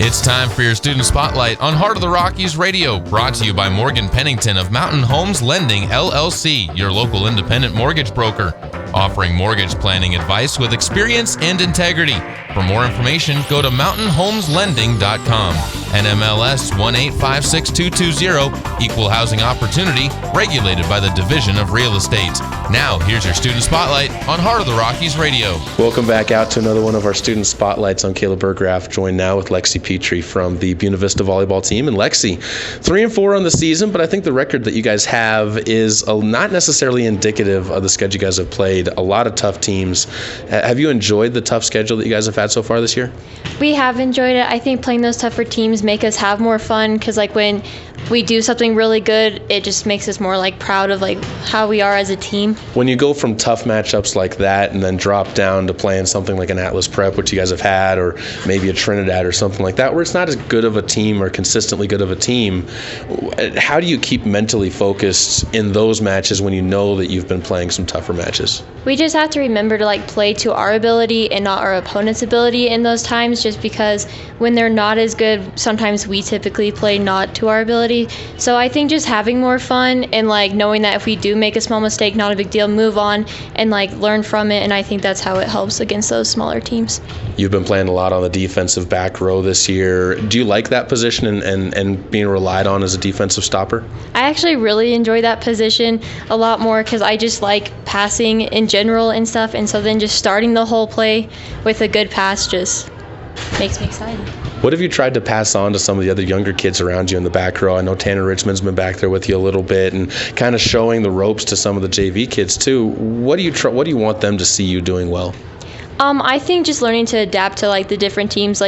It's time for your Student Spotlight on Heart of the Rockies Radio, brought to you by Morgan Pennington of Mountain Homes Lending, LLC, your local independent mortgage broker, offering mortgage planning advice with experience and integrity. For more information, go to mountainhomeslending.com. NMLS 1856220, Equal Housing Opportunity, regulated by the Division of Real Estate. Now, here's your Student Spotlight on Heart of the Rockies Radio. Welcome back out to another one of our Student Spotlights. I'm Caleb Burgraff, joined now with Lexi Petri from the Buena Vista volleyball team. And Lexi, 3-4 on the season, but I think the record that you guys have is not necessarily indicative of the schedule you guys have played. A lot of tough teams. Have you enjoyed the tough schedule that you guys have had so far this year? We have enjoyed it. I think playing those tougher teams make us have more fun because when we do something really good, it just makes us more proud of how we are as a team. When you go from tough matchups like that and then drop down to playing something like an Atlas Prep, which you guys have had, or maybe a Trinidad or something like that, where it's not as good of a team or consistently good of a team, how do you keep mentally focused in those matches when you know that you've been playing some tougher matches? We just have to remember to play to our ability and not our opponent's ability in those times, just because when they're not as good, sometimes we typically play not to our ability. So I think just having more fun and knowing that if we do make a small mistake, not a big deal, move on and learn from it, and I think that's how it helps against those smaller teams. You've been playing a lot on the defensive back row this year. Do you like that position and being relied on as a defensive stopper? I actually really enjoy that position a lot more because I just like passing in general and stuff, and so then just starting the whole play with a good pass just makes me excited. What have you tried to pass on to some of the other younger kids around you in the back row? I know Tanner Richmond's been back there with you a little bit and kind of showing the ropes to some of the JV kids too. What do you want them to see you doing well? I think just learning to adapt to the different teams,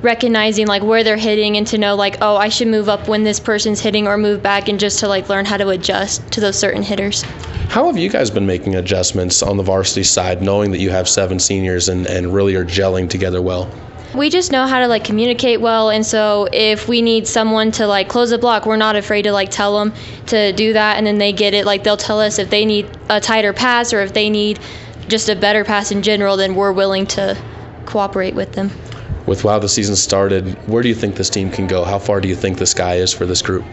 recognizing where they're hitting and to know oh, I should move up when this person's hitting or move back, and just to learn how to adjust to those certain hitters. How have you guys been making adjustments on the varsity side, knowing that you have 7 seniors and really are gelling together well? We just know how to communicate well, and so if we need someone to close a block, we're not afraid to tell them to do that, and then they get it. They'll tell us if they need a tighter pass or if they need just a better pass in general, then we're willing to cooperate with them. With how the season started, where do you think this team can go? How far do you think the sky is for this group?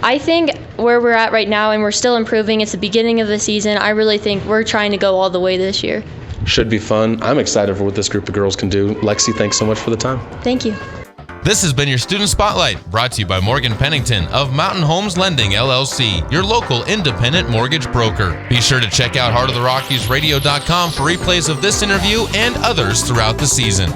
I think where we're at right now, and we're still improving, it's the beginning of the season. I really think we're trying to go all the way this year. Should be fun. I'm excited for what this group of girls can do. Lexi, thanks so much for the time. Thank you. This has been your Student Spotlight, brought to you by Morgan Pennington of Mountain Homes Lending, LLC, your local independent mortgage broker. Be sure to check out heartoftheRockiesradio.com for replays of this interview and others throughout the season.